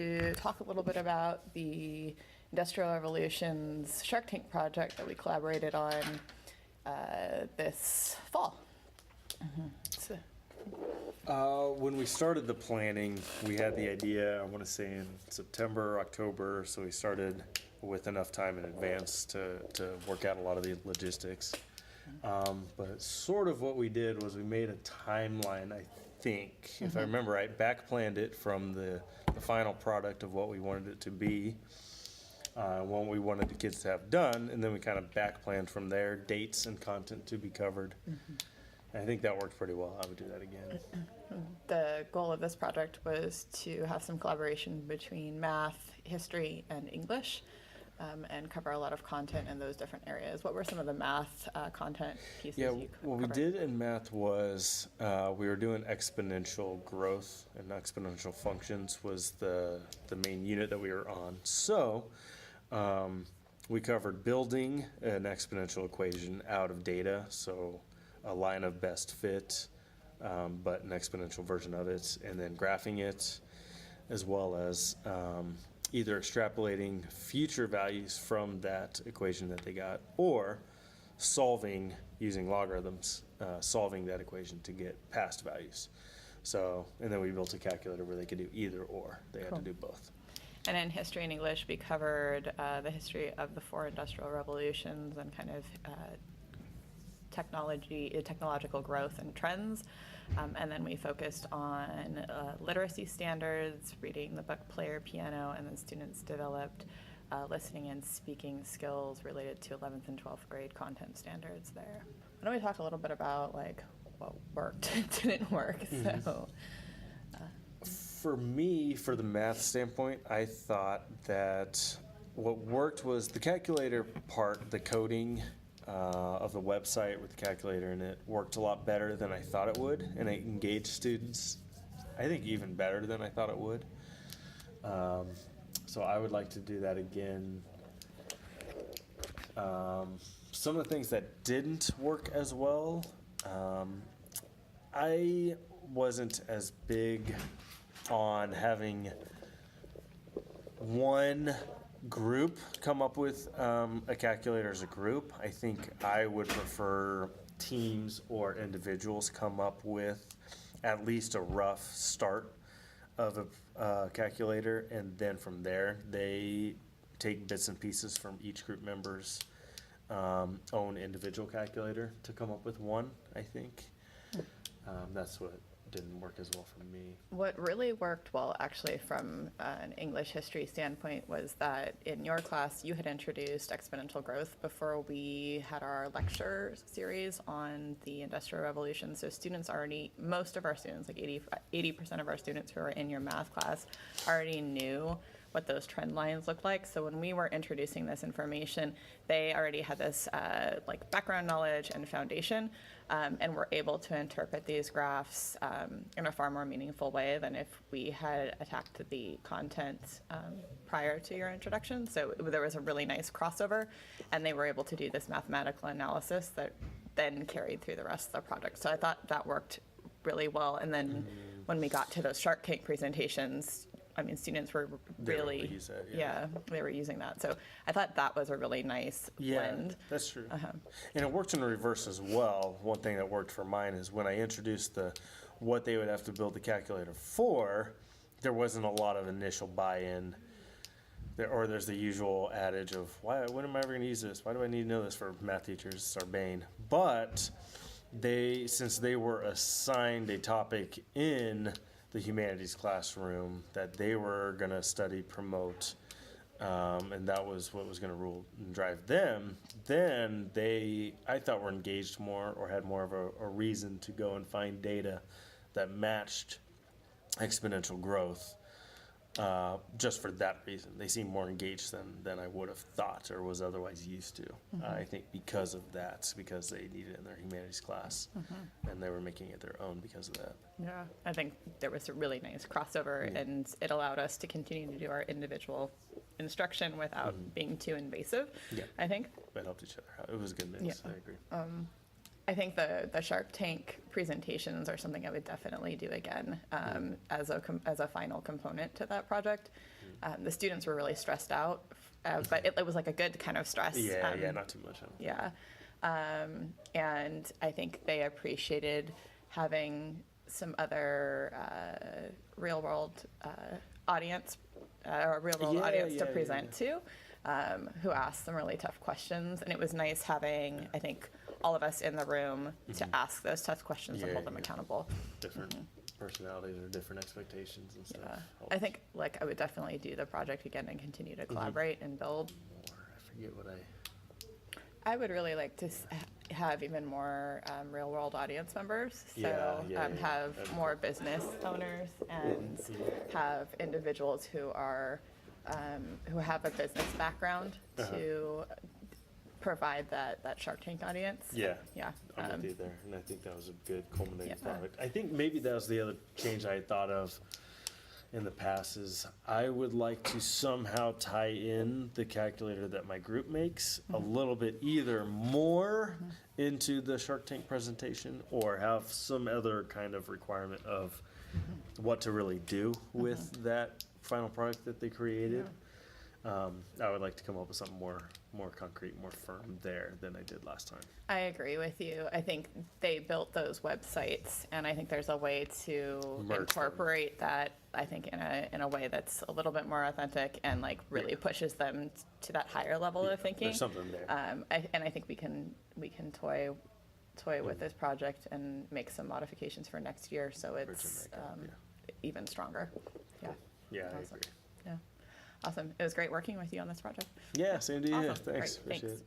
to talk a little bit about the Industrial Revolution's Shark Tank project that we collaborated on this fall. So, When we started the planning, we had the idea, I want to say in September, October, so we started with enough time in advance to work out a lot of the logistics. But sort of what we did was we made a timeline, I think, if I remember right, back planned it from the final product of what we wanted it to be, what we wanted the kids to have done, and then we kind of back planned from there, dates and content to be covered. I think that worked pretty well. I would do that again. the goal of this project was to have some collaboration between math, history, and English, and cover a lot of content in those different areas. What were some of the math content pieces Yeah, you covered? what we did in math was we were doing exponential growth, and exponential functions was the main unit that we were on. So we covered building an exponential equation out of data, so a line of best fit, but an exponential version of it, and then graphing it, as well as either extrapolating future values from that equation that they got, or solving using logarithms, solving that equation to get past values. So, and then we built a calculator where they could do either or. They had to do both. And in history and English, we covered the history of the 4 industrial revolutions and kind of technological growth and trends. And then we focused on literacy standards, reading the book Player Piano, and then students developed listening and speaking skills related to 11th and 12th grade content standards there. Why don't we talk a little bit about like what worked and didn't work? So. For me, for the math standpoint, I thought that what worked was the calculator part, the coding of the website with the calculator in it worked a lot better than I thought it would, and it engaged students, I think, even better than I thought it would. So I would like to do that again. Some of the things that didn't work as well, I wasn't as big on having one group come up with a calculator as a group. I think I would prefer teams or individuals come up with at least a rough start of a calculator, and then from there they take bits and pieces from each group member's own individual calculator to come up with one, I think. That's what didn't work as well for me. What really worked well, actually, from an English history standpoint, was that in your class you had introduced exponential growth before we had our lecture series on the Industrial Revolution. So students already, most of our students, like 80% of our students who are in your math class already knew what those trend lines look like. So when we were introducing this information, they already had this like background knowledge and foundation, and were able to interpret these graphs in a far more meaningful way than if we had attacked the content prior to your introduction. So there was a really nice crossover, and they were able to do this mathematical analysis that then carried through the rest of the project. So I thought that worked really well. And then when we got to those Shark Tank presentations, I mean, students were really, they were using that. So I thought that was a really nice blend. Yeah, that's true. And it worked in reverse as well. One thing that worked for mine is when I introduced what they would have to build the calculator for, there wasn't a lot of initial buy-in. Or there's the usual adage of, when am I ever going to use this? Why do I need to know this? For math teachers, it's our bane. But since they were assigned a topic in the humanities classroom that they were going to study, promote, and that was what was going to rule and drive them, then I thought, were engaged more or had more of a reason to go and find data that matched exponential growth. Just for that reason, they seem more engaged than I would have thought or was otherwise used to. I think because of that, because they needed it in their humanities class, and they were making it their own because of that. Yeah, I think there was a really nice crossover, and it allowed us to continue to do our individual instruction without being too invasive. Yeah, I think that helped each other out. It was a good mix. Yeah. I agree. I think the Shark Tank presentations are something I would definitely do again as a final component to that project. The students were really stressed out, but it was like a good kind of stress. Yeah, not too much. I don't think. Yeah. And I think they appreciated having some other real world audience or real world audience to present to, who asked some really tough questions. And it was nice having, I think, all of us in the room to ask those tough questions and hold them accountable. Different personalities or different expectations and stuff. Yeah. I think like I would definitely do the project again and continue to collaborate and build. I forget what I would really like to have even more real world audience members. So have more business owners and have individuals who are who have a business background to provide that Shark Tank audience. Yeah. Yeah. I'm with you there, and I think that was a good culminating Yeah. product. I think maybe that was the other change I had thought of in the past is I would like to somehow tie in the calculator that my group makes a little bit either more into the Shark Tank presentation or have some other kind of requirement of what to really do with that final product that they created. I would like to come up with something more concrete, more firm there than I did last time. I agree with you. I think they built those websites, and I think there's a way to Merge them. incorporate that. I think in a way that's a little bit more authentic and like really pushes them to that higher level of thinking. There's something there. And I think we can toy with this project and make some modifications for next year, so it's even stronger. Yeah. Yeah, I Awesome. agree. Yeah. Awesome. It was great working with you on this project. Yeah, same to you. Awesome. Thanks. Great. Appreciate Thanks. it.